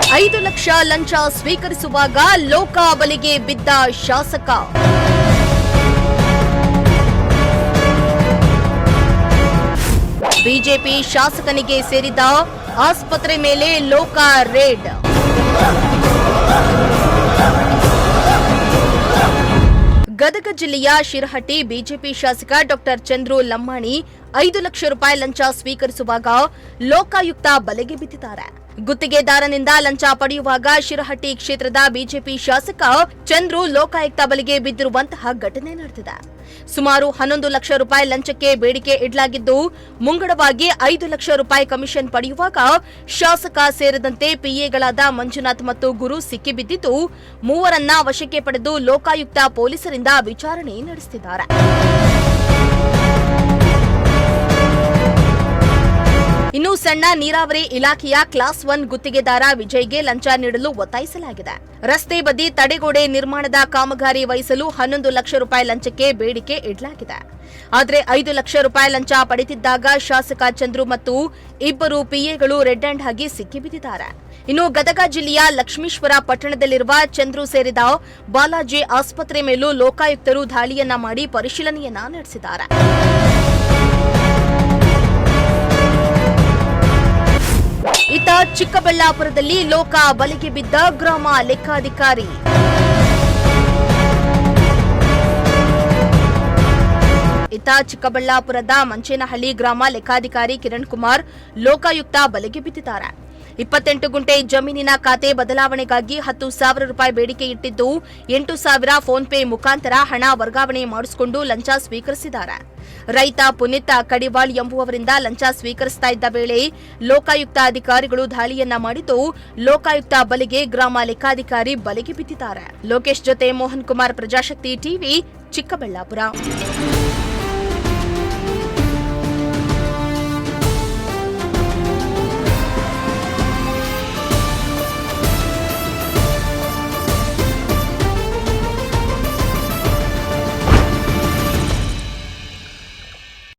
5 ಲಕ್ಷ ಲಂಚ ಸ್ವೀಕರಿಸುವಾಗ ಲೋಕ ಬಲಿಗೆ ಬಿದ್ದ ಶಾಸಕ. ಬಿಜೆಪಿ ಶಾಸಕನಿಗೆ ಸೇರಿದ ಆಸ್ಪತ್ರೆ ಮೇಲೆ ಲೋಕ ರೇಡ್. ಗದಗ ಜಿಲ್ಲೆಯ ಶಿರಹಟ್ಟಿ ಬಿಜೆಪಿ ಶಾಸಕ ಡಾಕ್ಟರ್ ಚಂದ್ರು ಲಮ್ಮಾಣಿ 5 ಲಕ್ಷ ರೂಪಾಯಿ ಲಂಚ ಸ್ವೀಕರಿಸುವಾಗ ಲೋಕಾಯುಕ್ತ ಬಲೆಗೆ ಬಿದ್ದಿದ್ದಾರೆ. ಗುತ್ತಿಗೆದಾರನಿಂದ ಲಂಚ ಪಡೆಯುವಾಗ ಶಿರಹಟ್ಟಿ ಕ್ಷೇತ್ರದ ಬಿಜೆಪಿ ಶಾಸಕ ಚಂದ್ರು ಲೋಕಾಯುಕ್ತ ಬಲೆಗೆ ಬಿದ್ದಿರುವಂತಹ ಘಟನೆ ನಡೆದಿದೆ. ಸುಮಾರು 11 ಲಕ್ಷ ರೂಪಾಯಿ ಲಂಚಕ್ಕೆ ಬೇಡಿಕೆ ಇಡಲಾಗಿದ್ದು, ಮುಂಗಡವಾಗಿ 5 ಲಕ್ಷ ರೂಪಾಯಿ ಕಮಿಷನ್ ಪಡೆಯುವಾಗ ಶಾಸಕ ಸೇರಿದಂತೆ ಪಿಎಗಳಾದ ಮಂಜುನಾಥ್ ಮತ್ತು ಗುರು ಸಿಕ್ಕಿಬಿದ್ದಿದ್ದು, ಮೂವರನ್ನ ವಶಕ್ಕೆ ಪಡೆದು ಲೋಕಾಯುಕ್ತ ಪೊಲೀಸರಿಂದ ವಿಚಾರಣೆ ನಡೆಸುತ್ತಿದ್ದಾರೆ. ಇನ್ನು ಸಣ್ಣ ನೀರಾವರಿ ಇಲಾಖೆಯ ಕ್ಲಾಸ್ 1 ಗುತ್ತಿಗೆದಾರ ವಿಜಯ್ಗೆ ಲಂಚ ನೀಡಲು ಒತ್ತಾಯಿಸಲಾಗಿದೆ. ರಸ್ತೆ ಬದಿ ತಡೆಗೋಡೆ ನಿರ್ಮಾಣದ ಕಾಮಗಾರಿ ವಹಿಸಲು 11 ಲಕ್ಷ ರೂಪಾಯಿ ಲಂಚಕ್ಕೆ ಬೇಡಿಕೆ ಇಡಲಾಗಿದೆ. ಆದರೆ 5 ಲಕ್ಷ ರೂಪಾಯಿ ಲಂಚ ಪಡೆದಿದ್ದಾಗ ಶಾಸಕ ಚಂದ್ರು ಮತ್ತು ಇಬ್ಬರು ಪಿಎಗಳು ರೆಡ್ ಹ್ಯಾಂಡ್ ಆಗಿ ಸಿಕ್ಕಿಬಿದ್ದಿದ್ದಾರೆ. ಇನ್ನು ಗದಗ ಜಿಲ್ಲೆಯ ಲಕ್ಷ್ಮೀಶ್ವರ ಪಟ್ಟಣದಲ್ಲಿರುವ ಚಂದ್ರು ಸೇರಿದ ಬಾಲಾಜಿ ಆಸ್ಪತ್ರೆ ಮೇಲೂ ಲೋಕಾಯುಕ್ತರು ದಾಳಿಯನ್ನ ಮಾಡಿ ಪರಿಶೀಲನೆಯನ್ನ ನಡೆಸಿದ್ದಾರೆ. ಇತ್ತ ಚಿಕ್ಕಬಳ್ಳಾಪುರದಲ್ಲಿ ಲೋಕ ಬಲೆಗೆ ಬಿದ್ದ ಗ್ರಾಮ ಲೆಕ್ಕಾಧಿಕಾರಿ. ಇತ್ತ ಚಿಕ್ಕಬಳ್ಳಾಪುರದ ಮಂಚೇನಹಳ್ಳಿ ಗ್ರಾಮ ಲೆಕ್ಕಾಧಿಕಾರಿ ಕಿರಣ್ ಕುಮಾರ್ ಲೋಕಾಯುಕ್ತ ಬಲೆಗೆ ಬಿದ್ದಿದ್ದಾರೆ. 28 ಗುಂಟೆ ಜಮೀನಿನ ಖಾತೆ ಬದಲಾವಣೆಗಾಗಿ 10,000 ರೂಪಾಯಿ ಬೇಡಿಕೆ ಇಟ್ಟಿದ್ದು, 8,000 ಫೋನ್ ಪೇ ಮುಖಾಂತರ ಹಣ ವರ್ಗಾವಣೆ ಮಾಡಿಸಿಕೊಂಡು ಲಂಚ ಸ್ವೀಕರಿಸಿದ್ದಾರೆ. ರೈತ ಪುನೀತ್ ಕಡಿವಾಳ್ ಎಂಬುವವರಿಂದ ಲಂಚ ಸ್ವೀಕರಿಸ್ತಾ ಇದ್ದ ವೇಳೆ ಲೋಕಾಯುಕ್ತ ಅಧಿಕಾರಿಗಳು ದಾಳಿಯನ್ನ ಮಾಡಿದ್ದು, ಲೋಕಾಯುಕ್ತ ಬಲೆಗೆ ಗ್ರಾಮ ಲೆಕ್ಕಾಧಿಕಾರಿ ಬಲೆಗೆ ಬಿದ್ದಿದ್ದಾರೆ. ಲೋಕೇಶ್ ಜೊತೆ ಮೋಹನ್ ಕುಮಾರ್, ಪ್ರಜಾಶಕ್ತಿ ಟಿವಿ, ಚಿಕ್ಕಬಳ್ಳಾಪುರ.